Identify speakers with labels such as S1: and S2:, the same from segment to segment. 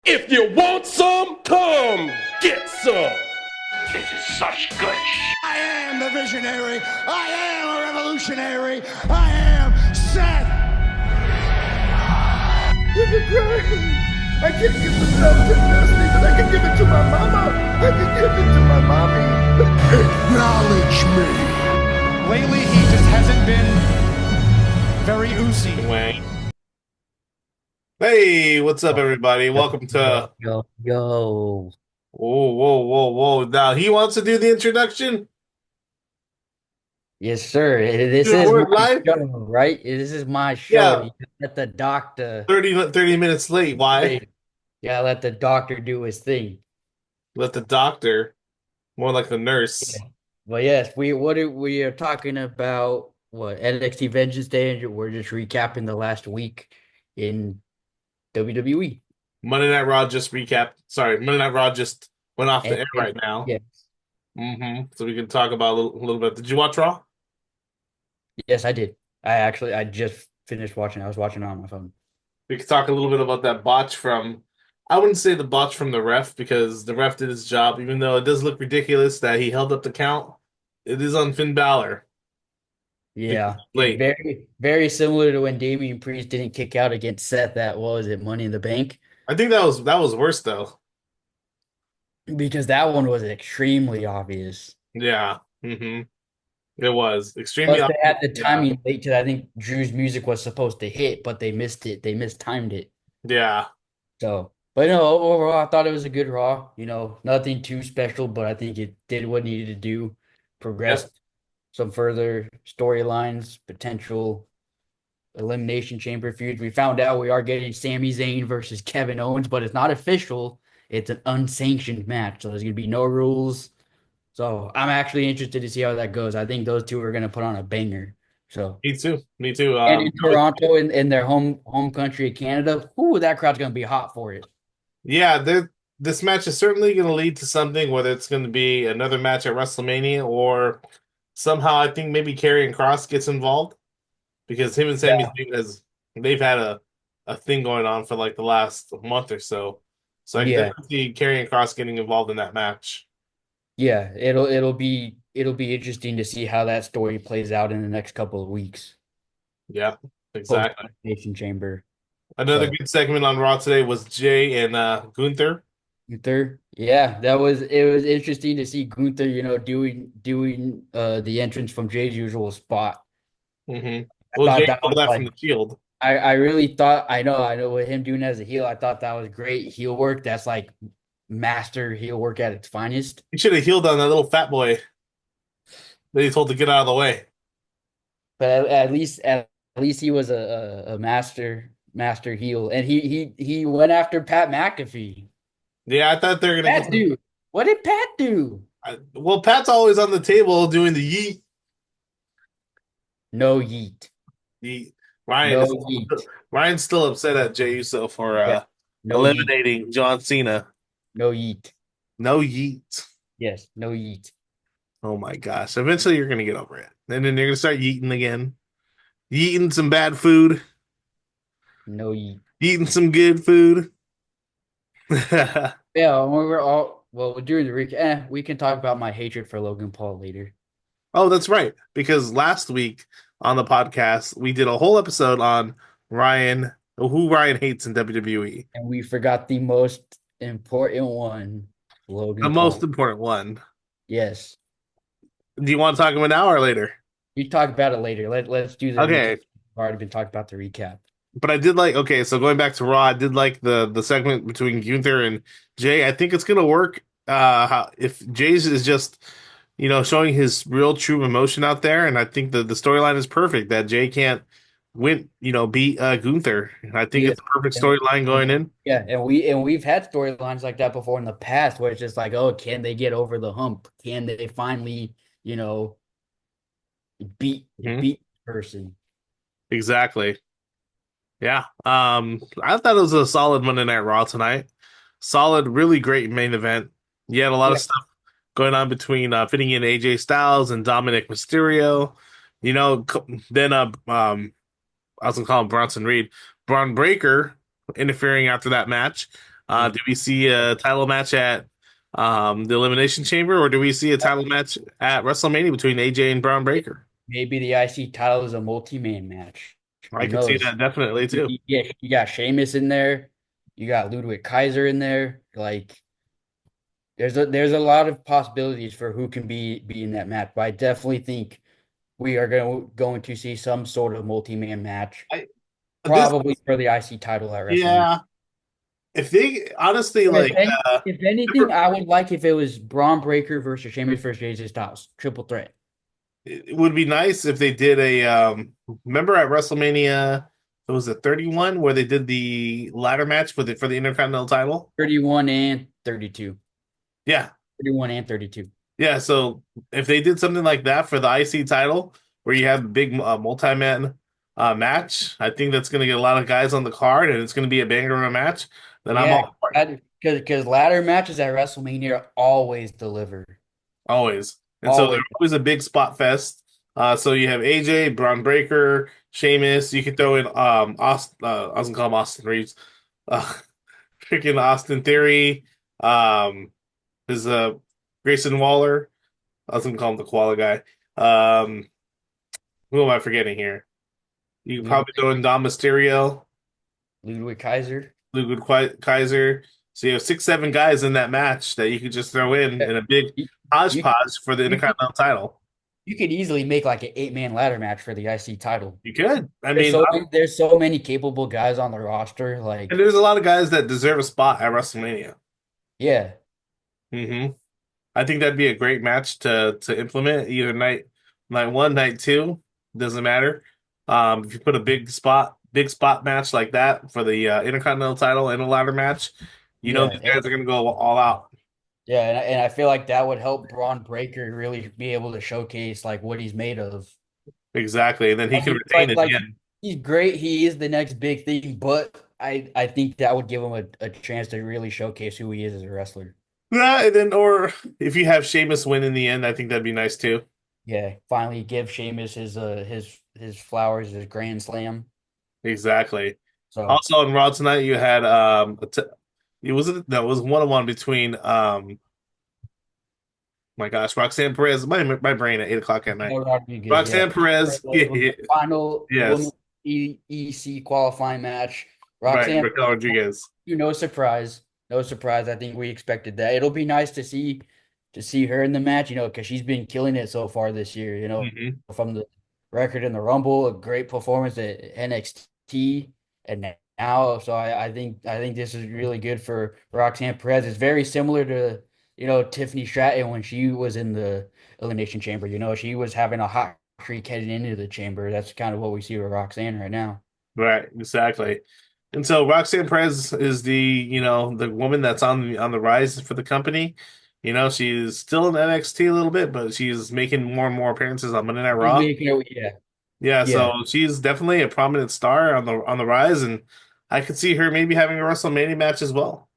S1: If you want some, come get some.
S2: This is such good
S3: I am the visionary. I am a revolutionary. I am Seth.
S4: I can't give the stuff to Dusty, but I can give it to my mama. I can give it to my mommy.
S3: Acknowledge me.
S5: Lately, he just hasn't been very oozy.
S6: Hey, what's up, everybody? Welcome to...
S7: Yo.
S6: Whoa. Now, he wants to do the introduction?
S7: Yes, sir. This
S6: Dude,
S7: is
S6: we're
S7: my
S6: live?
S7: show, right? This is my show.
S6: Yeah.
S7: You gotta let the doctor
S6: 30 minutes late. Why?
S7: Yeah, let the doctor do his thing.
S6: Let the doctor, more like the nurse.
S7: But yes, we are talking about NXT Vengeance Day, and we're just recapping the last week in WWE.
S6: Monday Night Raw just recapped. Sorry, Monday Night Raw just went off the air right now.
S7: Yes.
S6: So we can talk about a little bit. Did you watch Raw?
S7: Yes, I did. I just finished watching. I was watching it on my phone.
S6: We could talk a little bit about that botch from... I wouldn't say the botch from the ref, because the ref did his job, even though it does look ridiculous that he held up the count. It is on Finn Balor.
S7: Yeah,
S6: Late.
S7: very, very similar to when Damian Priest didn't kick out against Seth. That was it, Money in the Bank,
S6: I think that was worse though.
S7: because that one was extremely obvious.
S6: Yeah. It was extremely
S7: Plus, they had the
S6: obvious.
S7: timing late because I think Drew's music was supposed to hit, but they missed it. They mistimed it.
S6: Yeah.
S7: So, but no, overall, I thought it was a good Raw. Nothing too special, but I think it did what it needed to do, progressed some further storylines, potential Elimination Chamber feuds. We found out we are getting Sami Zayn versus Kevin Owens, but it's not official. It's an unsanctioned match, so there's going to be no rules. So I'm actually interested to see how that goes. I think those two are going to put on a banger. So
S6: Me too.
S7: and in Toronto, in their home country of Canada, that crowd's going to be hot for it.
S6: Yeah, this match is certainly going to lead to something, whether it's going to be another match at WrestleMania or somehow I think maybe Karrion Kross gets involved, because him and Sami Zayn they've had a thing going on for like the last month or so. So I can definitely see Karrion Kross getting involved in that match.
S7: Yeah, it'll be interesting to see how that story plays out in the next couple of weeks.
S6: Yeah, exactly.
S7: Nation Chamber.
S6: Another good segment on Raw today was Jay and Gunther.
S7: Yeah, it was interesting to see Gunther, doing the entrance from Jay's usual spot.
S6: Well, Jay called that from the field.
S7: I really thought, I know with him doing it as a heel, I thought that was great heel work. That's like master heel work at its finest.
S6: He should have healed on that little fat boy that he told to get out of the way.
S7: But at least he was a master heel, and he went after Pat McAfee.
S6: Yeah, I thought they were gonna
S7: do. What did Pat do?
S6: Well, Pat's always on the table doing the yeet.
S7: No yeet.
S6: Yeet. Ryan's still upset at Jey Uso for eliminating John Cena.
S7: No yeet.
S6: No yeet.
S7: Yes, no yeet.
S6: Oh my gosh. Eventually you're gonna get over it. And then you're gonna start yeeting again. Yeeting some bad food.
S7: No yeet.
S6: Eating some good food.
S7: Yeah, during the recap, we can talk about my hatred for Logan Paul later.
S6: Oh, that's right. Because last week on the podcast, we did a whole episode on who Ryan hates in WWE.
S7: And we forgot the most important one, Logan Paul.
S6: Most important one.
S7: Yes.
S6: Do you want to talk about it now or later?
S7: We talk about it later. Let's do that.
S6: Okay.
S7: We've already been talking about the recap.
S6: But I did so going back to Raw, I did like the segment between Gunther and Jay. I think it's going to work if Jay's is just, showing his real true emotion out there. And I think the storyline is perfect, that Jay can't beat Gunther. And I think it's a perfect storyline going in.
S7: Yeah, and we've had storylines like that before in the past, where it's just like, oh, can they get over the hump? Can they finally, beat the person?
S6: Exactly. Yeah. I thought it was a solid Monday Night Raw tonight. Solid, really great main event. You had a lot of stuff going on between fitting in AJ Styles and Dominic Mysterio. Then I was gonna call him Bronson Reed. Braun Breaker interfering after that match. Do we see a title match at the Elimination Chamber, or do we see a title match at WrestleMania between AJ and Braun Breaker?
S7: Maybe the IC title is a multi-man match.
S6: I
S7: Who
S6: could see
S7: knows?
S6: that definitely too.
S7: You got Sheamus in there. You got Ludwig Kaiser in there. Like there's a lot of possibilities for who can be in that match. But I definitely think we are going to see some sort of multi-man match,
S6: I this
S7: probably for the IC title at WrestleMania.
S6: yeah. If they honestly
S7: And
S6: like
S7: if anything, I would like if it was Braun Breaker versus Sheamus versus AJ Styles, triple threat.
S6: it would be nice if they did a remember at WrestleMania it was a 31 where they did the ladder match for the Intercontinental title.
S7: 31 and 32.
S6: Yeah.
S7: 31 and 32.
S6: Yeah, so if they did something like that for the IC title where you have a big multi-man match, I think that's going to get a lot of guys on the card and it's going to be a banger of a match. Then I'm
S7: Yeah,
S6: all for it.
S7: because ladder matches at WrestleMania always deliver.
S6: Always. And so they're
S7: Always.
S6: always a big spot fest. So you have AJ, Braun Breaker, Sheamus. You could throw in Austin. I was gonna call him Austin Reeves. Uh, freaking Austin Theory. Is Grayson Waller. I was gonna call him the koala guy. Um, who am I forgetting here? You could probably throw in Dom Mysterio,
S7: Ludwig Kaiser.
S6: Kaiser. So you have 6, 7 guys in that match that you could just throw in a big
S7: You, you,
S6: hodgepodge for the
S7: you could
S6: Intercontinental title.
S7: you could easily make like an 8-man ladder match for the IC title.
S6: You could. I
S7: There's
S6: mean,
S7: so there's so many capable guys on the roster. Like,
S6: and there's a lot of guys that deserve a spot at WrestleMania.
S7: yeah,
S6: hmm I think that'd be a great match to implement either night one, night two, doesn't matter. If you put a big spot match like that for the Intercontinental title and a ladder match, you know
S7: yeah,
S6: these guys are gonna go all out.
S7: yeah, and I feel like that would help Braun Breaker really be able to showcase like what he's made of.
S6: Exactly, and then he
S7: Like,
S6: can retain it again.
S7: he's great. He is the next big thing, but I think that would give him a chance to really showcase who he is as a wrestler.
S6: Yeah, and then or if you have Sheamus win in the end, I think that'd be nice too.
S7: Yeah, finally give Sheamus his flowers, his grand slam.
S6: Exactly.
S7: So
S6: Also on Raw tonight, you had it was 1-on-1 between my gosh, Roxanne Perez. My brain at 8 o'clock at night.
S7: Rodriguez, yeah.
S6: Roxanne Perez.
S7: Final
S6: Yes.
S7: women's EC qualifying match.
S6: Right.
S7: Roxanne,
S6: Raquel Rodriguez.
S7: no surprise. No surprise. I think we expected that. It'll be nice to see her in the match, because she's been killing it so far this year,
S6: hmm
S7: from the record in the Rumble, a great performance at NXT and now. So I think this is really good for Roxanne Perez. It's very similar to, Tiffany Stratton when she was in the Elimination Chamber. She was having a hot streak heading into the chamber. That's kind of what we see with Roxanne right now.
S6: Right. Exactly. And so Roxanne Perez is the woman that's on the rise for the company. She's still in NXT a little bit, but she's making more and more appearances on Monday Night Raw.
S7: Yeah.
S6: Yeah,
S7: Yeah.
S6: so she's definitely a prominent star on the rise, and I could see her maybe having a WrestleMania match as well.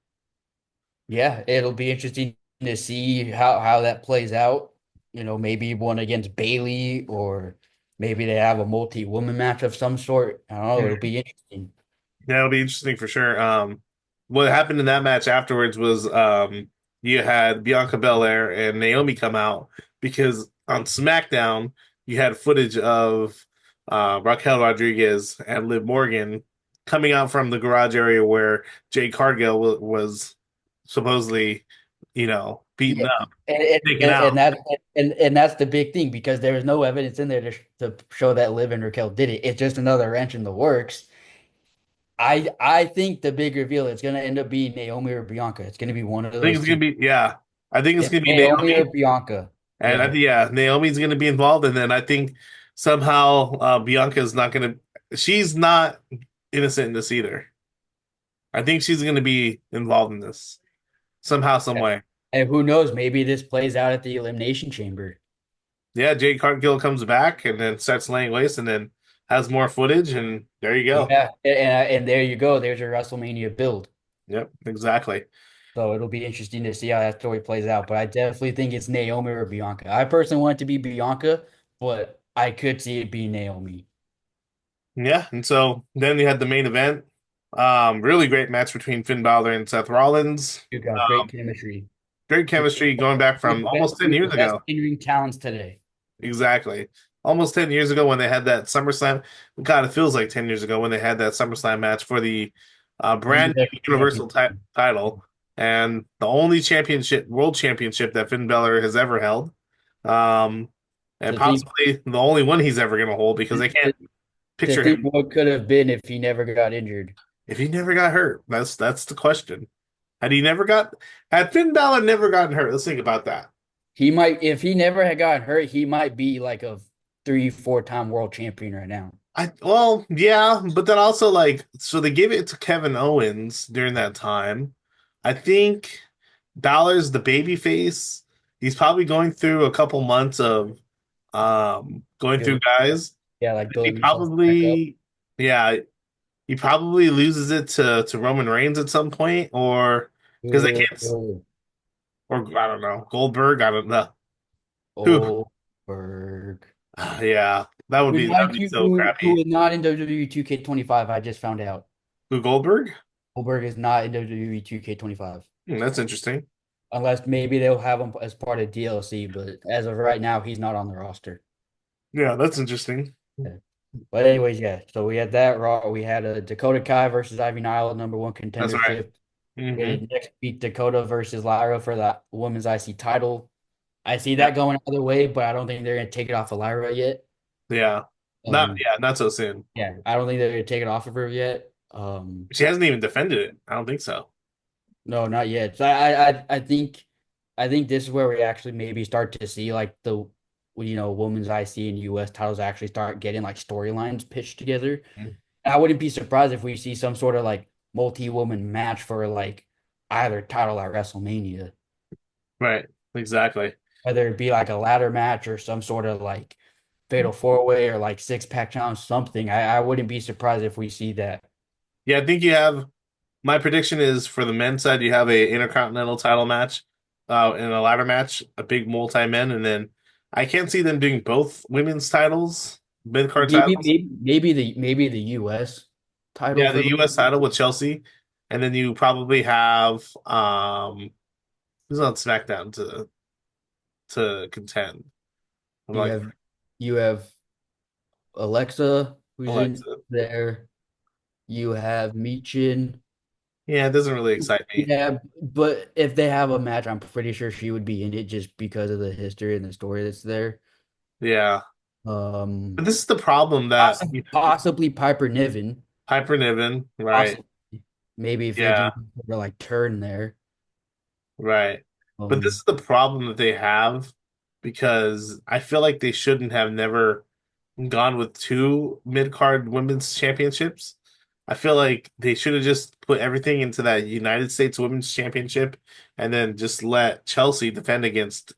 S7: Yeah, it'll be interesting to see how that plays out. Maybe one against Bailey, or maybe they have a multi-woman match of some sort. I don't know. It'll be interesting.
S6: Yeah, it'll be interesting for sure. What happened in that match afterwards was you had Bianca Belair and Naomi come out because on SmackDown you had footage of Raquel Rodriguez and Liv Morgan coming out from the garage area where Jade Cargill was supposedly, beaten
S7: Yeah,
S6: up,
S7: and and,
S6: taken
S7: and,
S6: out.
S7: and that and that's the big thing, because there is no evidence in there to show that Liv and Raquel did it. It's just another wrench in the works. I think the big reveal is going to end up being Naomi or Bianca. It's going to be one of
S6: I think
S7: those
S6: it's
S7: two.
S6: gonna be yeah. I think it's
S7: It's
S6: gonna be
S7: Naomi or
S6: Naomi.
S7: Bianca.
S6: And I
S7: Yeah.
S6: think, yeah, Naomi's going to be involved, and then I think somehow Bianca's not going to. She's not innocent in this either. I think she's going to be involved in this somehow, some way.
S7: And who knows? Maybe this plays out at the Elimination Chamber.
S6: Yeah, Jade Cargill comes back and then starts laying waste, and then has more footage, and there you go.
S7: Yeah, and there you go. There's your WrestleMania build.
S6: Yep, exactly.
S7: So it'll be interesting to see how that story plays out. But I definitely think it's Naomi or Bianca. I personally want it to be Bianca, but I could see it being Naomi.
S6: Yeah, and so then you had the main event. Really great match between Finn Balor and Seth Rollins.
S7: You got great chemistry.
S6: Great chemistry going back from almost 10
S7: Two of
S6: years
S7: the best
S6: ago.
S7: in-ring talents today.
S6: Exactly. Almost 10 years ago when they had that SummerSlam. God, it feels like 10 years ago when they had that SummerSlam match for the brand new
S7: Universal
S6: Universal
S7: Championship.
S6: title and the only world championship that Finn Balor has ever held. Um, and
S7: To think,
S6: possibly the only one he's ever going to hold because they
S7: to,
S6: can't
S7: to
S6: picture
S7: think
S6: him
S7: what could have been if he never got injured.
S6: if he never got hurt. That's the question. Had Finn Balor never gotten hurt? Let's think about that.
S7: He might, if he never had gotten hurt, he might be like a 3, 4 time world champion right now.
S6: Well, yeah, but then also like so they gave it to Kevin Owens during that time. I think Balor's the baby face. He's probably going through a couple months of going through
S7: Build-
S6: guys.
S7: Yeah, like
S6: He
S7: building himself back up.
S6: probably yeah, he probably loses it to Roman Reigns at some point or because they can't
S7: Oh,
S6: or I don't know, Goldberg, I don't know. Who
S7: Goldberg.
S6: yeah, that'd be so
S7: Who
S6: crappy.
S7: is not in WWE 2K25? I just found out.
S6: Who Goldberg?
S7: Goldberg is not in WWE 2K25.
S6: That's interesting.
S7: Unless maybe they'll have him as part of DLC, but as of right now, he's not on the roster.
S6: Yeah, that's interesting.
S7: Yeah. But anyways, yeah. So we had that Raw. We had a Dakota Kai versus Ivy Nile, #1
S6: That's right.
S7: contendership. We
S6: Hmm.
S7: had next week Dakota versus Lyra for the women's IC title. I see that going either way, but I don't think they're gonna take it off of Lyra yet.
S6: Yeah.
S7: Um,
S6: Not so soon.
S7: yeah, I don't think they're gonna take it off of her yet.
S6: She hasn't even defended it. I don't think so.
S7: No, not yet. So I think this is where we actually maybe start to see like the women's IC and US titles actually start getting like storylines pitched together.
S6: Mhm.
S7: I wouldn't be surprised if we see some sort of like multi-woman match for like either title at WrestleMania,
S6: Right. Exactly.
S7: whether it be like a ladder match or some sort of like fatal four-way or like six-pack challenge, something. I wouldn't be surprised if we see that.
S6: Yeah, I think you have my prediction is for the men's side, you have a intercontinental title match, in a ladder match, a big multi-men, and then I can't see them doing both women's titles, mid-card titles.
S7: Maybe the US title
S6: Yeah,
S7: for
S6: the
S7: the
S6: US title with Chelsea, and then you probably have who's on SmackDown to contend. I'm
S7: you
S6: like
S7: have you have Alexa who's in
S6: Alexa.
S7: there. You have Michin.
S6: Yeah, it doesn't really excite me.
S7: Yeah, but if they have a match, I'm pretty sure she would be in it just because of the history and the story that's there.
S6: Yeah.
S7: Um,
S6: But this is the problem that
S7: possibly Piper Niven.
S6: Piper Niven, right?
S7: Possibly. Maybe if they
S6: Yeah,
S7: do like turn there.
S6: right. But this
S7: Um,
S6: is the problem that they have because I feel like they shouldn't have never gone with two mid-card women's championships. I feel like they should have just put everything into that United States Women's Championship and then just let Chelsea defend against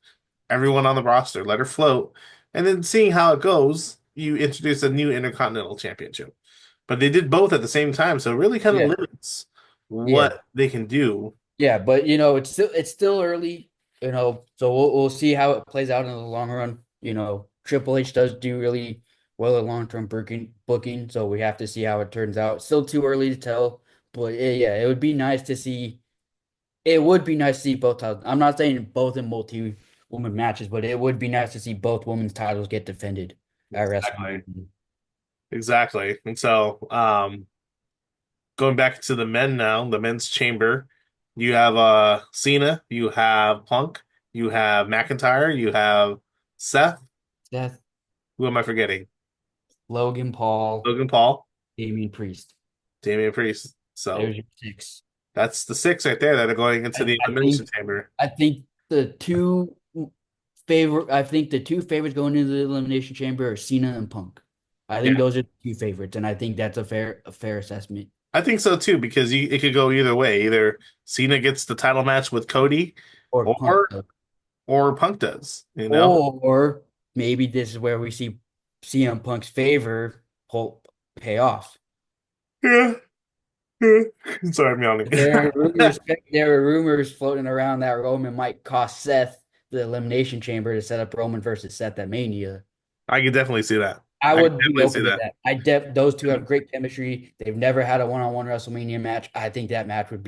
S6: everyone on the roster, let her float, and then seeing how it goes, you introduce a new Intercontinental Championship. But they did both at the same time, so it really kind of
S7: yeah,
S6: limits
S7: yeah,
S6: what they can do.
S7: yeah. But it's still early. So we'll see how it plays out in the long run. Triple H does do really well at long-term booking, so we have to see how it turns out. Still too early to tell, but yeah, it would be nice to see. It would be nice to see both titles. I'm not saying both in multi-woman matches, but it would be nice to see both women's titles get defended at
S6: Exactly.
S7: WrestleMania.
S6: Exactly. And so, going back to the men now, the men's chamber, you have Cena, you have Punk, you have McIntyre, you have Seth.
S7: Seth,
S6: Who am I forgetting?
S7: Logan Paul,
S6: Logan Paul,
S7: Damian Priest.
S6: Damian Priest. So
S7: There's your six.
S6: that's the six right there that are going into the
S7: I think
S6: elimination chamber.
S7: I think I think the two favorites going into the elimination chamber are Cena and Punk. I think
S6: Yeah,
S7: those are the two favorites, and I think that's a fair assessment.
S6: I think so too because it could go either way. Either Cena gets the title match with Cody,
S7: Or Punk,
S6: or Punk does. You know.
S7: or maybe this is where we see CM Punk's favor pay off.
S6: Yeah. Yeah. Sorry, I'm yawning.
S7: There are rumors floating around that Roman might cost Seth the elimination chamber to set up Roman versus Seth at Mania.
S6: I could definitely see that.
S7: I
S6: I can
S7: would be
S6: definitely see
S7: open to
S6: that.
S7: that. Those two have great chemistry. They've never had a one-on-one WrestleMania match. I think that match would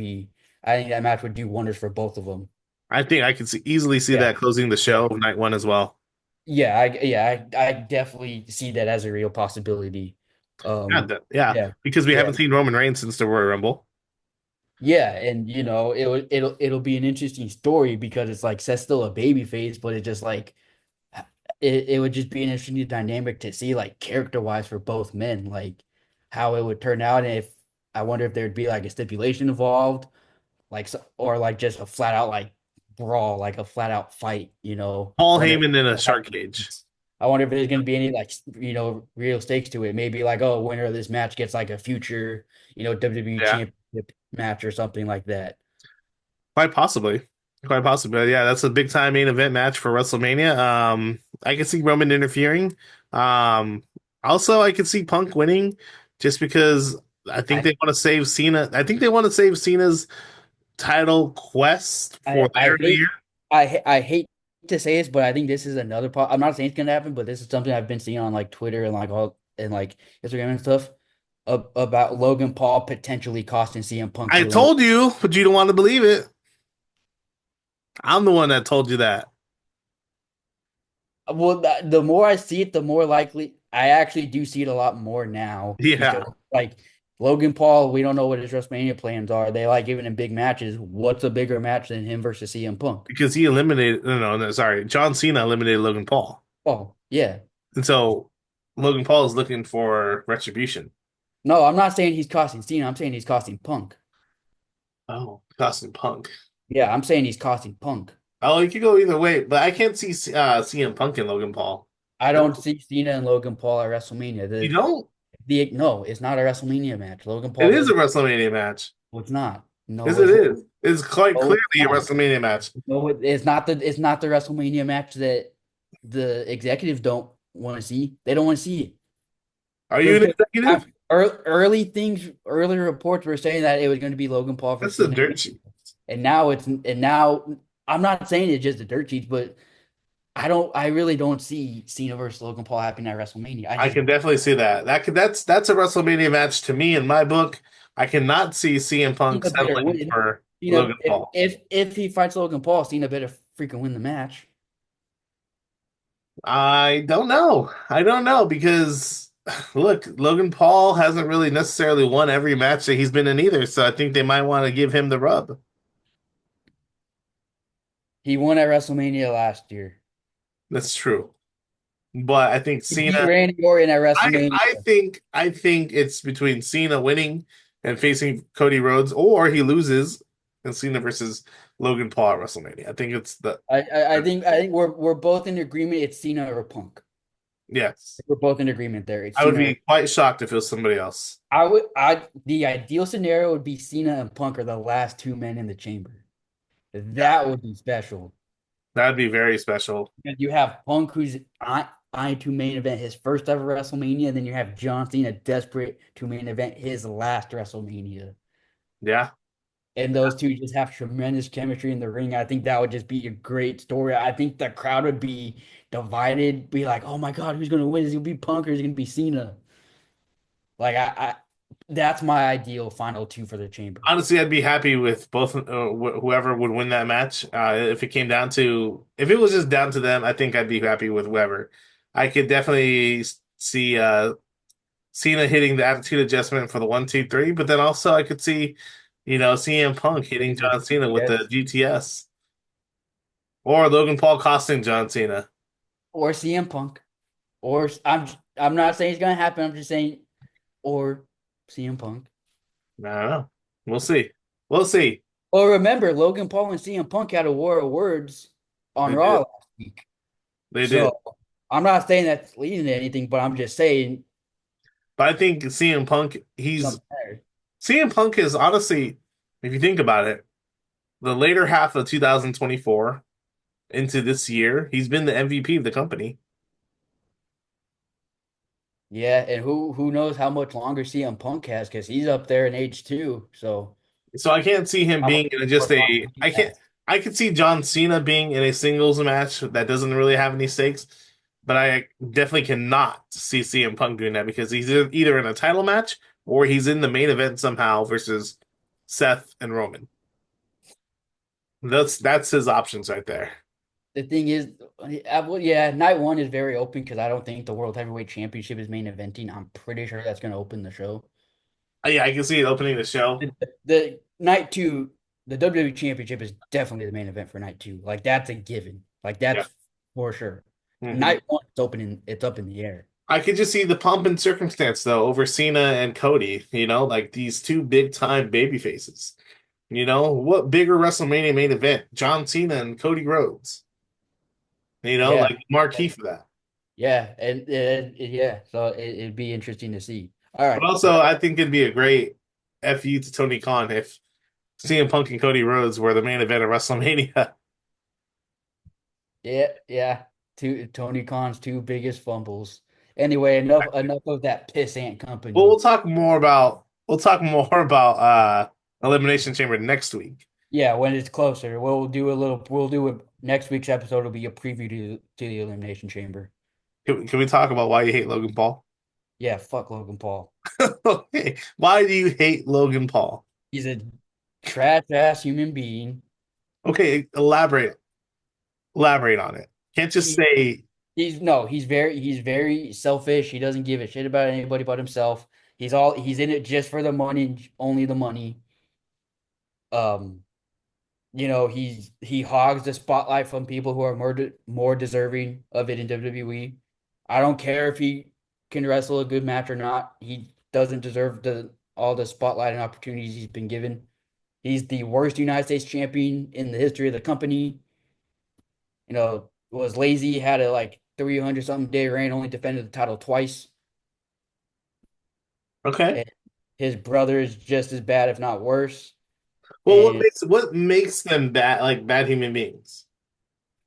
S7: do wonders for both of them.
S6: I think I could easily see
S7: Yeah,
S6: that closing the
S7: yeah,
S6: show of night one as well.
S7: I definitely see that as a real possibility.
S6: Yeah, yeah,
S7: Yeah,
S6: because we
S7: yeah,
S6: haven't seen Roman Reigns since the Royal Rumble.
S7: yeah, and it'll be an interesting story because it's like Seth's still a baby face, but it just like it would just be an interesting dynamic to see like character wise for both men, like how it would turn out. And if I wonder if there'd be like a stipulation involved, or like just a flat out like brawl, like a flat out fight,
S6: Paul Heyman in a shark cage.
S7: I wonder if there's going to be any like real stakes to it. Maybe like, oh, winner of this match gets like a future WWE
S6: Yeah,
S7: championship match or something like that.
S6: quite possibly. Quite possibly. Yeah, that's a big time main event match for WrestleMania. I can see Roman interfering. Um, Also, I could see Punk winning just because I think
S7: I
S6: they want to save Cena. I think they want to save Cena's title quest for
S7: I
S6: later in the
S7: hate
S6: year.
S7: I hate to say this, but I think this is another part. I'm not saying it's gonna happen, but this is something I've been seeing on like Twitter and like all and like Instagram and stuff about Logan Paul potentially costing CM Punk
S6: I
S7: the win.
S6: told you, but you don't want to believe it. I'm the one that told you that.
S7: Well, the more I see it, the more likely I actually do see it a lot more now
S6: Yeah,
S7: because like Logan Paul, we don't know what his WrestleMania plans are. They like giving him big matches. What's a bigger match than him versus CM Punk?
S6: because he eliminated. No, sorry. John Cena eliminated Logan Paul,
S7: Oh, yeah.
S6: and so Logan Paul is looking for retribution.
S7: No, I'm not saying he's costing Cena. I'm saying he's costing Punk.
S6: Oh, costing Punk.
S7: Yeah, I'm saying he's costing Punk.
S6: Oh, it could go either way, but I can't see CM Punk and Logan Paul.
S7: I
S6: No,
S7: don't see Cena and Logan Paul at WrestleMania.
S6: you don't.
S7: No, it's not a WrestleMania match. Logan
S6: It
S7: Paul
S6: is a
S7: doesn't.
S6: WrestleMania match.
S7: Well, it's not.
S6: Yes,
S7: No,
S6: it
S7: it's
S6: is. It's quite
S7: no,
S6: clearly
S7: it's
S6: a
S7: not.
S6: WrestleMania match.
S7: No, it's not the WrestleMania match that the executives don't want to see. They don't want to see it.
S6: Are you an executive?
S7: Early reports were saying that it was going to be Logan Paul for
S6: That's the
S7: Cena,
S6: dirt sheet.
S7: and now I'm not saying it's just the dirt sheets, but I really don't see Cena versus Logan Paul happening at WrestleMania.
S6: I can definitely see that. That's a WrestleMania match to me in my book. I cannot see CM Punk
S7: Cena better
S6: settling
S7: win.
S6: for Logan Paul.
S7: If he fights Logan Paul, Cena better freaking win the match.
S6: I don't know. I don't know because look, Logan Paul hasn't really necessarily won every match that he's been in either, so I think they might want to give him the rub.
S7: He won at WrestleMania last year.
S6: That's true. But I think
S7: He beat
S6: Cena
S7: Randy Orton at
S6: I
S7: WrestleMania.
S6: I think it's between Cena winning and facing Cody Rhodes, or he loses and Cena versus Logan Paul at WrestleMania. I think it's the
S7: I think we're both in agreement. It's Cena or Punk.
S6: yes.
S7: We're both in agreement there. It's
S6: I would
S7: Cena.
S6: be quite shocked if it was somebody else.
S7: The ideal scenario would be Cena and Punk are the last two men in the chamber. That would be special.
S6: That'd be very special.
S7: And you have Punk who's on to main event his first ever WrestleMania, and then you have John Cena desperate to main event his last WrestleMania.
S6: Yeah.
S7: And those two just have tremendous chemistry in the ring. I think that would just be a great story. I think the crowd would be divided, be like, "Oh my God, who's gonna win? Is it gonna be Punk or is it gonna be Cena?" Like that's my ideal final two for the chamber.
S6: Honestly, I'd be happy with both whoever would win that match. If it came down to, if it was just down to them, I think I'd be happy with whoever. I could definitely see Cena hitting the attitude adjustment for the 1, 2, 3, but then also I could see, CM Punk hitting John Cena with the
S7: Yes.
S6: GTS, or Logan Paul costing John Cena.
S7: Or CM Punk. Or I'm not saying it's gonna happen. I'm just saying or CM Punk.
S6: I don't know. We'll see. We'll see.
S7: Well, remember, Logan Paul and CM Punk had a war of words on
S6: They
S7: Raw
S6: did.
S7: last week.
S6: They did.
S7: So I'm not saying that's leading to anything, but I'm just saying
S6: But I think CM Punk,
S7: something matters.
S6: CM Punk is honestly, if you think about it, the later half of 2024 into this year, he's been the MVP of the company.
S7: Yeah, and who knows how much longer CM Punk has because he's up there in age too. So
S6: So I can't see him
S7: how
S6: being
S7: much
S6: in just
S7: more
S6: a. I could see John Cena being in a singles match that doesn't really have any stakes. but I definitely cannot see CM Punk doing that because he's either in a title match or he's in the main event somehow versus Seth and Roman. That's his options right there.
S7: The thing is, well, yeah, night one is very open because I don't think the World Heavyweight Championship is main eventing. I'm pretty sure that's going to open the show.
S6: Yeah, I can see it opening the show.
S7: The night two, the WWE Championship is definitely the main event for night two. Like that's a given. Like
S6: Yeah.
S7: that's for sure.
S6: Mhm.
S7: Night one, it's opening. It's up in the air.
S6: I could just see the pomp and circumstance though over Cena and Cody, like these two big time baby faces. What bigger WrestleMania main event? John Cena and Cody Rhodes.
S7: Yeah,
S6: Like marquee for that.
S7: yeah, and yeah. So it'd be interesting to see. All
S6: But
S7: right.
S6: also, I think it'd be a great FU to Tony Khan if CM Punk and Cody Rhodes were the main event of WrestleMania.
S7: Yeah, yeah. Tony Khan's two biggest fumbles. Anyway, enough of that pissant
S6: Well,
S7: company.
S6: we'll talk more about Elimination Chamber next week.
S7: Yeah, when it's closer, we'll do it next week's episode will be a preview to the Elimination Chamber.
S6: Can we talk about why you hate Logan Paul?
S7: Yeah, fuck Logan Paul.
S6: Okay. Why do you hate Logan Paul?
S7: He's a trash ass human being.
S6: Okay, elaborate on it. Can't just
S7: He,
S6: say
S7: he's very selfish. He doesn't give a shit about anybody but himself. He's in it just for the money, only the money. Um, he hogs the spotlight from people who are more deserving of it in WWE. I don't care if he can wrestle a good match or not. He doesn't deserve all the spotlight and opportunities he's been given. He's the worst United States champion in the history of the company. Was lazy, had a like 300 something day reign, only defended the title twice.
S6: okay.
S7: And his brother is just as bad, if not worse.
S6: Well,
S7: And
S6: what makes them bad human beings?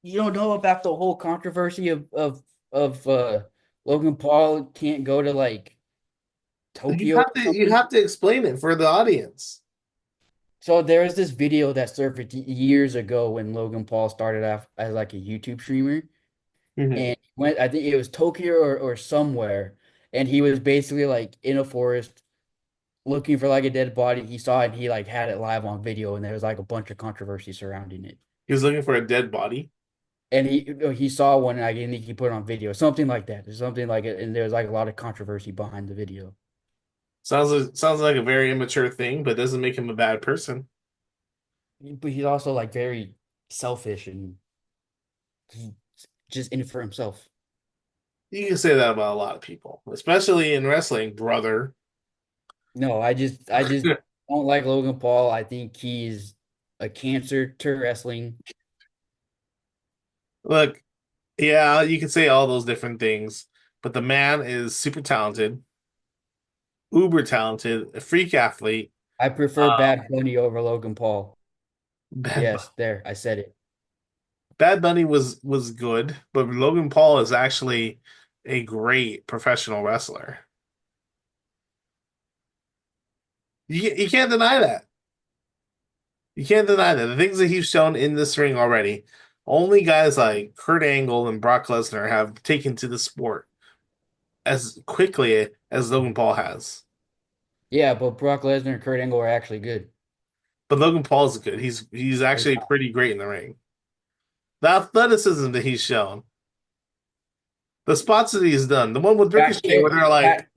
S7: you don't know about the whole controversy of Logan Paul can't go to like Tokyo or
S6: You
S7: something.
S6: have to explain it for the audience.
S7: So there was this video that surfaced years ago when Logan Paul started off as like a YouTube streamer,
S6: Mhm.
S7: and went. I think it was Tokyo or somewhere, and he was basically like in a forest looking for like a dead body. He saw it, and he like had it live on video, and there was like a bunch of controversy surrounding it.
S6: He was looking for a dead body.
S7: And he saw one, and I think he put it on video, something like that, something like it. And there was like a lot of controversy behind the video.
S6: Sounds like a very immature thing, but doesn't make him a bad person.
S7: But he's also like very selfish and he's just in it for himself.
S6: You can say that about a lot of people, especially in wrestling, brother.
S7: No, I just don't like Logan Paul. I think he's a cancer to wrestling.
S6: Look, yeah, you can say all those different things, but the man is super talented, uber talented, a freak athlete.
S7: I prefer
S6: Uh,
S7: Bad Bunny over Logan Paul.
S6: Bad, Bu-
S7: Yes, there, I said it.
S6: Bad Bunny was good, but Logan Paul is actually a great professional wrestler. You can't deny that. You can't deny that. The things that he's shown in this ring already, only guys like Kurt Angle and Brock Lesnar have taken to the sport as quickly as Logan Paul has.
S7: Yeah, but Brock Lesnar and Kurt Angle are actually good.
S6: But Logan Paul is good. He's actually pretty great in the ring. The athleticism that he's shown, the spots that he's done, the one with Ricochet where they're like,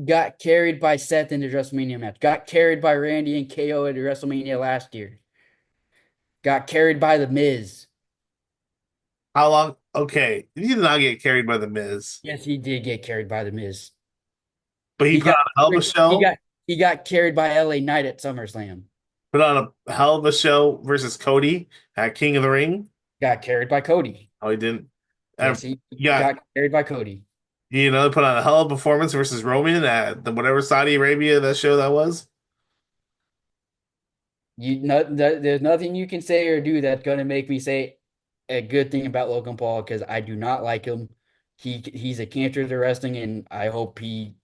S7: Got carried by Seth in the WrestleMania match. Got carried by Randy and KO at the WrestleMania last year. Got carried by The Miz.
S6: how long? Okay, he did not get carried by the Miz,
S7: Yes, he did get carried by The Miz.
S6: but he
S7: He
S6: put on
S7: got
S6: a hell of a
S7: he
S6: show.
S7: got he got carried by LA Knight at SummerSlam.
S6: Put on a hell of a show versus Cody at King of the Ring.
S7: Got carried by Cody.
S6: Oh, he didn't.
S7: Yes, he
S6: You got
S7: got carried by Cody.
S6: put on a hell of a performance versus Roman at the whatever Saudi Arabia that show that was.
S7: There's nothing you can say or do that's gonna make me say a good thing about Logan Paul because I do not like him. He's a cancer to wrestling, and I hope he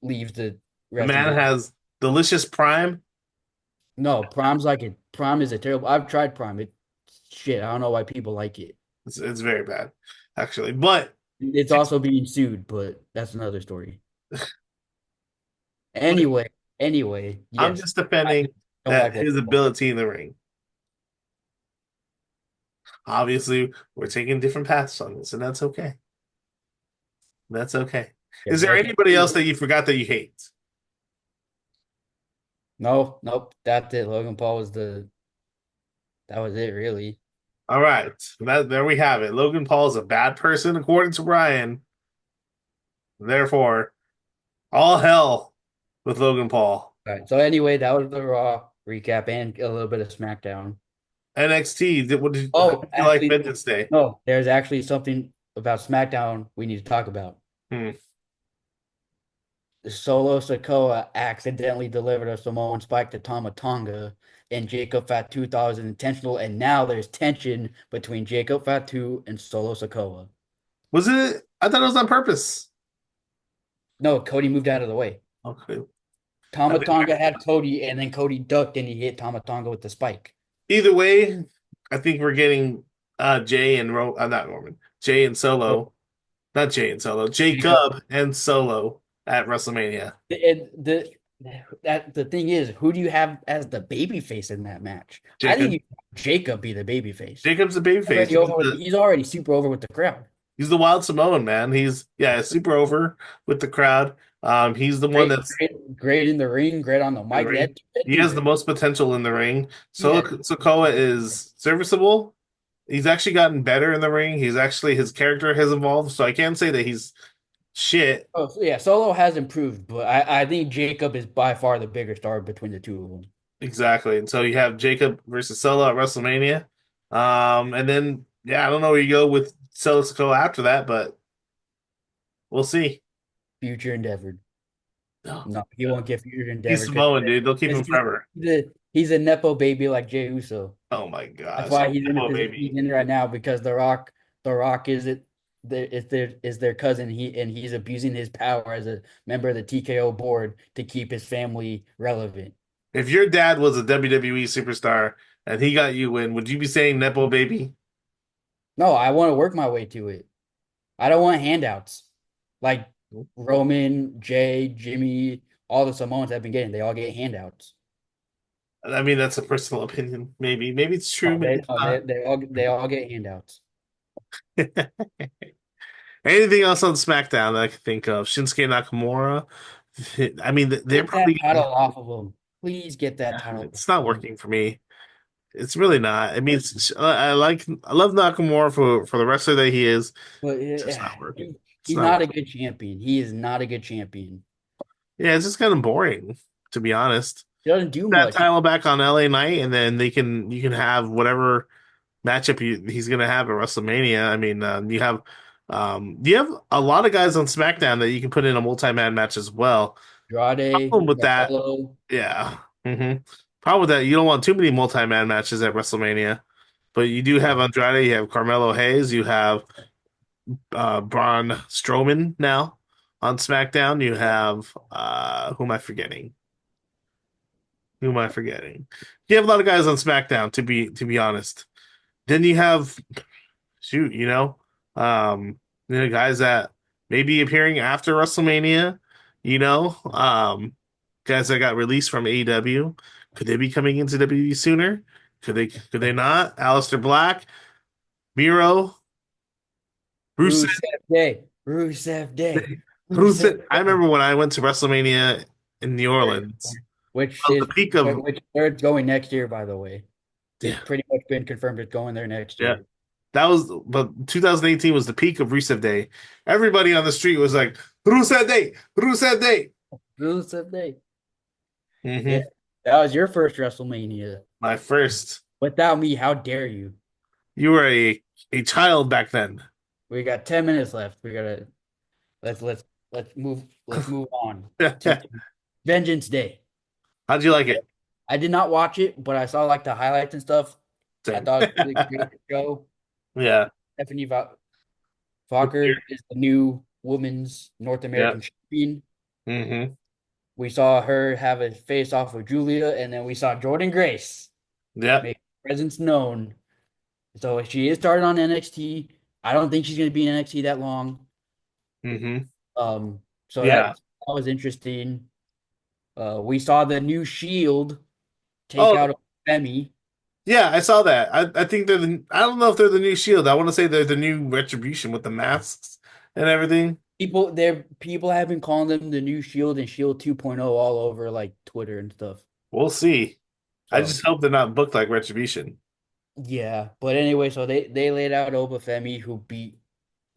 S7: leaves the
S6: The
S7: wrestling
S6: man
S7: business.
S6: has delicious prime.
S7: No, Prime is a terrible. I've tried Prime. It shit. I don't know why people like it.
S6: It's very bad, actually. But
S7: It's also being sued, but that's another story.
S6: Look,
S7: Anyway,
S6: I'm
S7: yes.
S6: just
S7: I
S6: defending
S7: don't
S6: that
S7: like
S6: his
S7: Logan Paul.
S6: ability in the ring. Obviously, we're taking different paths on this, and that's okay. That's okay.
S7: Yeah,
S6: Is there
S7: both.
S6: anybody else that you forgot that you hate?
S7: No, nope. That's it. Logan Paul was that was it really.
S6: All right. There we have it. Logan Paul is a bad person, according to Brian. Therefore, all hell with Logan Paul.
S7: All right. So anyway, that was the Raw recap and a little bit of SmackDown.
S6: NXT, how
S7: Oh,
S6: did you like
S7: actually,
S6: Vengeance Day?
S7: no, there's actually something about SmackDown we need to talk about.
S6: Hmm.
S7: Solo Sikoa accidentally delivered a Samoan spike to Tama Tonga, and Jacob Fatu thought it was intentional, and now there's tension between Jacob Fatu and Solo Sikoa.
S6: Was it? I thought it was on purpose.
S7: No, Cody moved out of the way.
S6: Okay. I
S7: Tama
S6: mean,
S7: Tonga had Cody, and then Cody ducked and he hit Tama Tonga with the spike.
S6: either way, I think we're getting Jay and not Roman, Jay and
S7: Oh,
S6: Solo, not Jay and Solo,
S7: Jacob,
S6: Jacob and Solo at WrestleMania.
S7: the thing is, who do you have as the baby face in that match? I think
S6: Jacob,
S7: you Jacob be the baby face.
S6: Jacob's the babyface.
S7: He's already super over with the crowd.
S6: He's the Wild Samoan man. He's super over with the crowd. He's the one that's
S7: Great in the ring, great on the
S6: in the
S7: mic.
S6: ring. He has the most potential in the ring.
S7: Yeah.
S6: Sokoa is serviceable. He's actually gotten better in the ring. His character has evolved, so I can't say that he's shit.
S7: Oh, so yeah, Solo has improved, but I think Jacob is by far the bigger star between the two of them.
S6: Exactly. And so you have Jacob versus Solo at WrestleMania. And then I don't know where you go with Solo Sokoa after that, but we'll see.
S7: Future endeavored.
S6: No,
S7: No, he won't get future
S6: he's
S7: endeavored.
S6: Samoan, dude. They'll keep him forever.
S7: He's a nepo baby like Jey Uso.
S6: Oh my
S7: That's
S6: gosh.
S7: why he's in the
S6: Oh,
S7: position he's
S6: baby.
S7: in right now because The Rock is their cousin. He's abusing his power as a member of the TKO board to keep his family relevant.
S6: If your dad was a WWE superstar and he got you in, would you be saying Nepo baby?
S7: No, I want to work my way to it. I don't want handouts like Roman, Jay, Jimmy, all the Samoans have been getting. They all get handouts.
S6: I mean, that's a personal opinion. Maybe it's true. Maybe it's not.
S7: They all get handouts.
S6: Anything else on SmackDown that I can think of? Shinsuke Nakamura. I mean, they're
S7: Get that
S6: probably.
S7: title off of them. Please get that title.
S6: It's not working for me. It's really not. I mean, I love Nakamura for the wrestler that he is.
S7: But
S6: It's just not working. It's
S7: he's
S6: not
S7: not a
S6: working.
S7: good champion. He is not a good champion.
S6: Yeah, it's just kind of boring, to be honest.
S7: He doesn't do
S6: That
S7: much.
S6: title back on LA Knight, and then you can have whatever matchup he's gonna have at WrestleMania. I mean, you have a lot of guys on SmackDown that you can put in a multi-man match as well.
S7: Andrade,
S6: Problem with that,
S7: Carmelo.
S6: yeah. Problem with that, you don't want too many multi-man matches at WrestleMania. But you do have Andrade, you have Carmelo Hayes, you have Braun Strowman now on SmackDown. You have who am I forgetting? Who am I forgetting? You have a lot of guys on SmackDown to be honest. Then you have shoot, guys that may be appearing after WrestleMania, guys that got released from AEW. Could they be coming into WWE sooner? Could they not? Aleister Black, Miro, Rusev.
S7: Rusev Day.
S6: I remember when I went to WrestleMania in New Orleans.
S7: Which
S6: Well,
S7: is
S6: the peak of
S7: where it's going next year, by the way. It's
S6: yeah,
S7: pretty much been confirmed it's going there next
S6: yeah.
S7: year.
S6: But 2018 was the peak of Rusev Day. Everybody on the street was like, Rusev Day, Rusev Day.
S7: Rusev Day.
S6: Mm-hmm.
S7: Yeah, that was your first WrestleMania.
S6: My first.
S7: Without me, how dare you?
S6: You were a child back then.
S7: We got 10 minutes left. We gotta let's move on to Vengeance Day.
S6: How'd you like it?
S7: I did not watch it, but I saw like the highlights and stuff. I
S6: Same.
S7: thought it was a really great show.
S6: Yeah.
S7: Stephanie Falker is the new women's North American champion.
S6: Mm-hmm.
S7: We saw her have a face off with Julia, and then we saw Jordan Grace
S6: Yeah.
S7: make her presence known. So she is started on NXT. I don't think she's going to be in NXT that long.
S6: Mm-hmm.
S7: So
S6: Yeah.
S7: that was interesting. We saw the new Shield take
S6: Oh,
S7: out Femi.
S6: yeah, I saw that. I think I don't know if they're the new Shield. I want to say they're the new Retribution with the masks and everything.
S7: People have been calling them the new Shield and Shield 2.0 all over like Twitter and stuff.
S6: We'll see. I
S7: So
S6: just hope they're not booked like Retribution.
S7: yeah, but anyway, so they laid out Obafemi who beat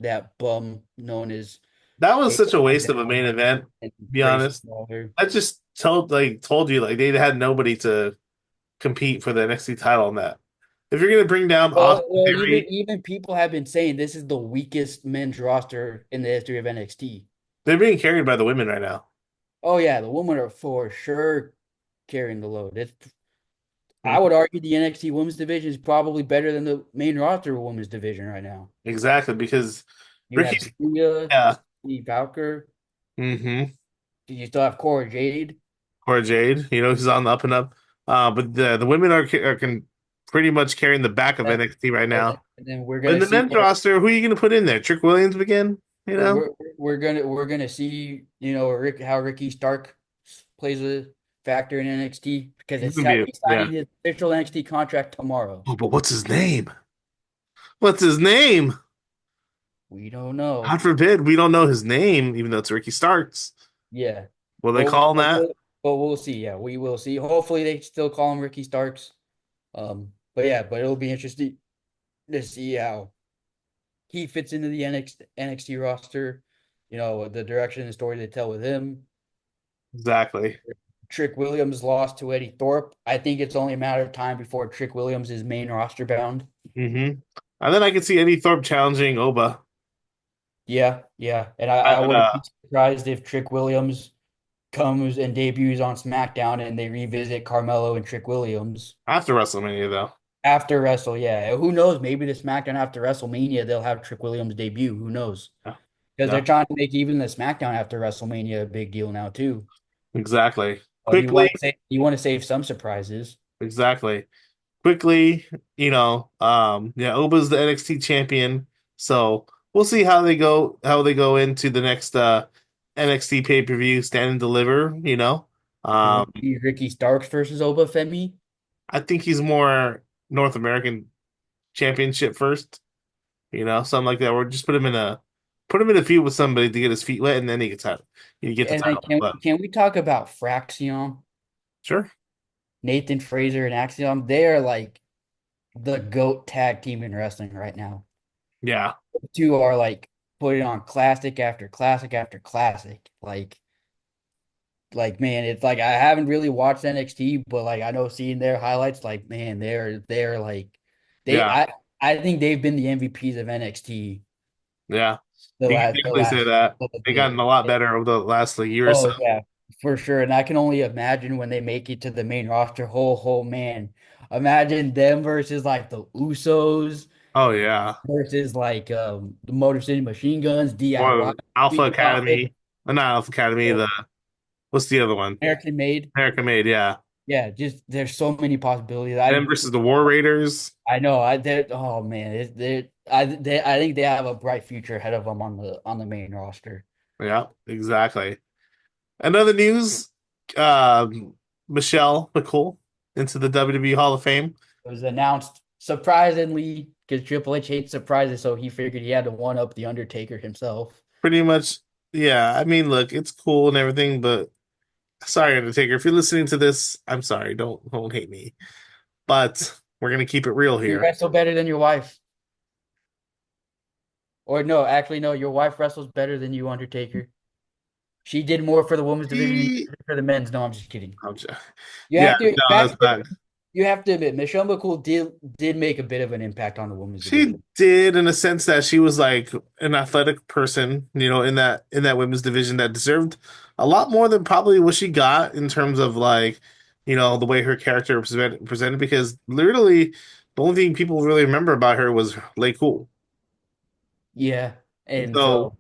S7: that bum known as
S6: That was such a
S7: Abraham
S6: waste of a
S7: Down
S6: main event,
S7: and
S6: to be
S7: Grayson
S6: honest.
S7: Waller.
S6: I just told you like they had nobody to compete for the NXT title on that. If you're gonna bring down Austin
S7: Well,
S6: Theory,
S7: even people have been saying this is the weakest men's roster in the history of NXT.
S6: they're being carried by the women right now.
S7: Oh yeah, the women are for sure carrying the load. I would
S6: Mhm.
S7: argue the NXT women's division is probably better than the main roster women's division right now.
S6: Exactly, because
S7: You have
S6: Ricky's
S7: Julia,
S6: yeah.
S7: Steve Valker.
S6: Mm-hmm.
S7: You still have Cora Jade.
S6: Or Jade, he's on the up and up. But the women are can pretty much carrying the back of
S7: And
S6: NXT right
S7: then,
S6: now.
S7: and then we're
S6: In
S7: gonna
S6: the
S7: see
S6: men's roster, who are you gonna put in there? Trick Williams again? You know,
S7: we're gonna see how Ricky Stark plays a factor in NXT because
S6: he's
S7: it's
S6: gonna be
S7: he's
S6: yeah.
S7: signing his official NXT contract tomorrow.
S6: Oh, but what's his name? What's his name?
S7: We don't know.
S6: God forbid we don't know his name, even though it's Ricky Starks.
S7: Yeah,
S6: Will they
S7: but
S6: call him
S7: but
S6: that?
S7: we'll, but we'll see. Yeah, we will see. Hopefully, they still call him Ricky Starks. But it'll be interesting to see how he fits into the NXT roster. The direction and story they tell with him.
S6: Exactly.
S7: Trick Williams lost to Eddie Thorpe. I think it's only a matter of time before Trick Williams is main roster bound.
S6: Mm-hmm. And then I could see Eddie Thorpe challenging Oba
S7: Yeah, yeah. And I
S6: at
S7: wouldn't be surprised if Trick Williams comes and debuts on SmackDown and they revisit Carmelo and Trick Williams
S6: after WrestleMania though.
S7: after Wrestle. Yeah, who knows? Maybe the SmackDown after WrestleMania they'll have Trick Williams debut. Who knows?
S6: Yeah.
S7: Because they're
S6: Yeah.
S7: trying to make even the SmackDown after WrestleMania a big deal now too.
S6: Exactly.
S7: But you
S6: Quickly,
S7: want to say you want to save some surprises.
S6: exactly. Quickly, yeah, Oba's the NXT champion. So we'll see how they go into the next NXT pay-per-view, Stand and Deliver, you know.
S7: Will
S6: Um
S7: it be Ricky Starks versus Oba Femi?
S6: I think he's more North American championship first, something like that. Or just put him in a feud with somebody to get his feet wet and then he gets out. You get the
S7: And then
S6: title.
S7: can
S6: But
S7: can we talk about Fraxion,
S6: sure.
S7: Nathan Fraser, and Axiom? They are like the GOAT tag team in wrestling right now.
S6: Yeah.
S7: The two are like putting on classic after classic after classic. Like man, it's like I haven't really watched NXT, but like I know seeing their highlights, like man, they're like they
S6: Yeah.
S7: I think they've been the MVPs of NXT
S6: Yeah.
S7: the
S6: You can
S7: last the
S6: definitely say
S7: last
S6: that.
S7: little
S6: They
S7: bit.
S6: gotten a lot better over the last year or so.
S7: Oh yeah, for sure. And I can only imagine when they make it to the main roster. Whole man, imagine them versus like the Usos
S6: Oh yeah.
S7: versus like the Motor City Machine Guns, DIY,
S6: Or Alpha
S7: Street Profits,
S6: Academy. Not Alpha Academy,
S7: or
S6: what's the other one?
S7: American Made.
S6: America Made, yeah.
S7: Yeah, just there's so many possibilities.
S6: Them versus the War Raiders.
S7: I know oh man, I think they have a bright future ahead of them on the main roster.
S6: Yeah, exactly. Another news, Michelle McCool into the WWE Hall of Fame.
S7: It was announced surprisingly because Triple H hates surprises, so he figured he had to one up the Undertaker himself.
S6: Pretty much, yeah. I mean, look, it's cool and everything, but sorry, Undertaker, if you're listening to this, I'm sorry. Don't hate me. But we're gonna keep it real
S7: You
S6: here.
S7: wrestle better than your wife. Or no, actually, no, your wife wrestles better than you, Undertaker. She did more for the women's division than you did for the men's. No, I'm just kidding.
S6: I'm just-
S7: You
S6: yeah,
S7: have to
S6: no, that's not.
S7: you have to admit, Michelle McCool did make a bit of an impact on the women's
S6: She
S7: division.
S6: did in a sense that she was like an athletic person, in that women's division that deserved a lot more than probably what she got in terms of like, the way her character was presented because literally the only thing people really remember about her was Lay Cool.
S7: Yeah, and
S6: So,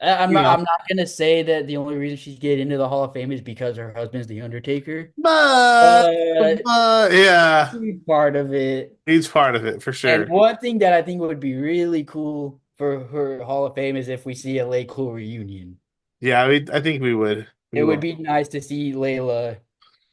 S7: so I'm
S6: you
S7: not
S6: know,
S7: I'm not gonna say that the only reason she's getting into the Hall of Fame is because her husband's the Undertaker.
S6: but,
S7: But
S6: but yeah,
S7: she's part of it.
S6: he's part of it for
S7: And
S6: sure.
S7: one thing that I think would be really cool for her Hall of Fame is if we see a Lay Cool reunion.
S6: Yeah, I think we would. We
S7: It would
S6: will.
S7: be nice to see Layla,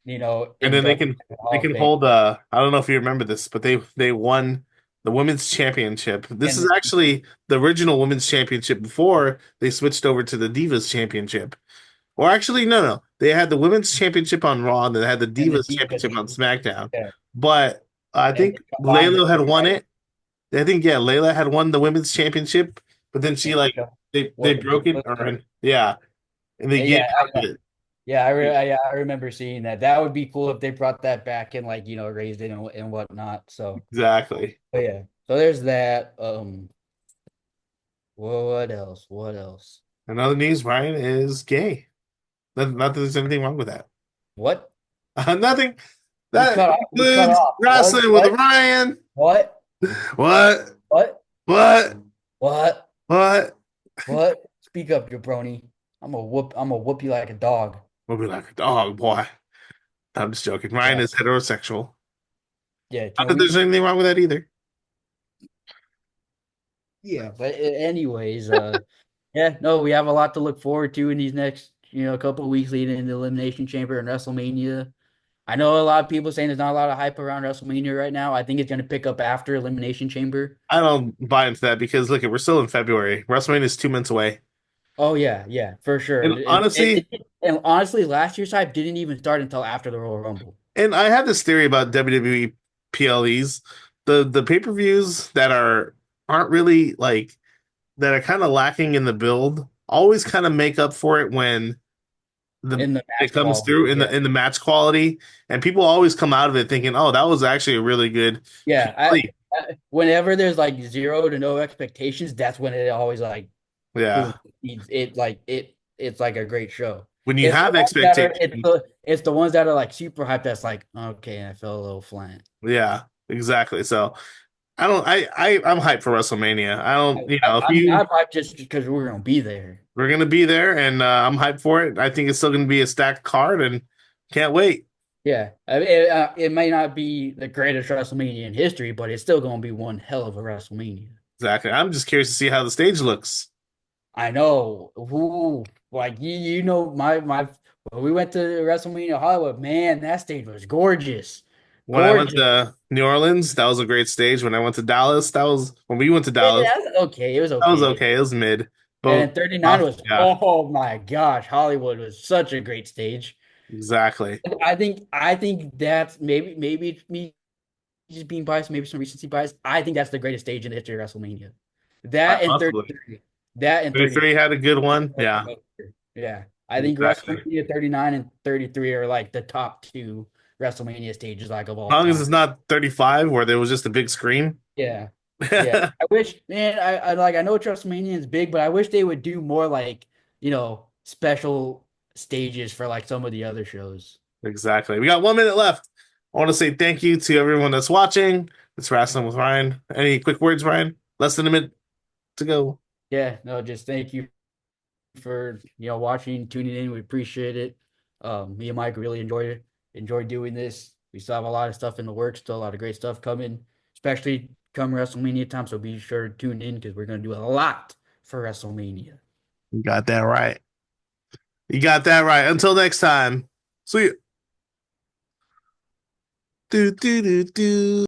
S6: And then
S7: inducted in the
S6: they
S7: Hall of
S6: can
S7: Fame.
S6: hold I don't know if you remember this, but they won the women's championship. This is
S7: And
S6: actually the original women's championship before they switched over to the Divas championship. Or actually, no. They had the women's championship on Raw, and they had the
S7: and the
S6: Divas
S7: Divas,
S6: championship on SmackDown.
S7: yeah,
S6: But I
S7: and
S6: think
S7: they combined
S6: Layla
S7: it,
S6: had won it. I think Layla had won the women's championship, but then she
S7: and
S6: like they
S7: what
S6: broke it, yeah, and they gave
S7: yeah,
S6: her it.
S7: I remember seeing that. That would be cool if they brought that back and raised it and whatnot. So,
S6: Exactly.
S7: but yeah. So there's that. What else? What else?
S6: Another news, Ryan is gay. Not that there's anything wrong with that.
S7: What?
S6: Nothing.
S7: We
S6: That
S7: cut off. We cut
S6: includes
S7: off.
S6: wrestling with Ryan.
S7: What?
S6: What?
S7: What?
S6: What?
S7: What?
S6: What?
S7: What? Speak up, jabroni. I'm gonna whoop you like a dog.
S6: We'll be like a dog, boy. I'm just joking. Ryan
S7: Yeah.
S6: is heterosexual.
S7: Yeah.
S6: Not
S7: Can
S6: that
S7: we?
S6: there's anything wrong with that either.
S7: Yeah. But anyways, yeah. No, we have a lot to look forward to in these next, couple of weeks leading into Elimination Chamber and WrestleMania. I know a lot of people saying there's not a lot of hype around WrestleMania right now. I think it's going to pick up after Elimination Chamber.
S6: I don't buy into that because look, we're still in February. WrestleMania is 2 months away.
S7: Oh yeah, for sure.
S6: And honestly,
S7: last year's hype didn't even start until after the Royal Rumble.
S6: and I have this theory about WWE PLEs. The pay-per-views that aren't really like that are kind of lacking in the build always kind of make up for it when
S7: In the
S6: it
S7: match
S6: comes
S7: quality,
S6: through
S7: yeah.
S6: in the match quality, and people always come out of it thinking, "Oh, that was actually a really good."
S7: Yeah, whenever there's like zero to no expectations, that's when it always
S6: Yeah.
S7: boom, it's like a great show.
S6: When you
S7: It's the
S6: have
S7: ones that are
S6: expectations.
S7: it's the ones that are like super hyped that's like, okay, I fell a little flat.
S6: Yeah, exactly. So I don't. I'm hyped for WrestleMania. I don't. If
S7: I'm hyped just because we're gonna be there.
S6: we're gonna be there, and I'm hyped for it. I think it's still gonna be a stacked card, and can't wait.
S7: Yeah, I mean, it may not be the greatest WrestleMania in history, but it's still gonna be one hell of a WrestleMania.
S6: Exactly. I'm just curious to see how the stage looks.
S7: I know. Ooh, like my when we went to WrestleMania Hollywood, man, that stage was gorgeous.
S6: When I went
S7: Gorgeous.
S6: to New Orleans, that was a great stage. When I went to Dallas, that was when we went to
S7: Yeah,
S6: Dallas.
S7: that's okay. It was
S6: That was
S7: okay.
S6: okay. It was mid.
S7: And
S6: But
S7: then 39 was,
S6: yeah,
S7: oh my gosh, Hollywood was such a great stage.
S6: exactly.
S7: I think that's maybe it's me just being biased, maybe some recency bias. I think that's the greatest stage in the history of WrestleMania. That and
S6: Possibly.
S7: 33. That and
S6: 33 had a good one. Yeah,
S7: Yeah. I think
S6: exactly.
S7: WrestleMania 39 and 33 are like the top two WrestleMania stages of all
S6: As long as
S7: time.
S6: it's not 35 where there was just a big screen.
S7: Yeah. Yeah. I wish, man, I know WrestleMania is big, but I wish they would do more special stages for some of the other shows.
S6: Exactly. We got 1 minute left. I want to say thank you to everyone that's watching. It's Rasslin with Ryan. Any quick words, Ryan? Less than a minute to go.
S7: Yeah, no, just thank you for watching, tuning in. We appreciate it. Me and Mike really enjoyed doing this. We still have a lot of stuff in the works, still a lot of great stuff coming, especially come WrestleMania time. So be sure to tune in because we're gonna do a lot for WrestleMania.
S6: You got that right. You got that right. Until next time. See you. Do do do do.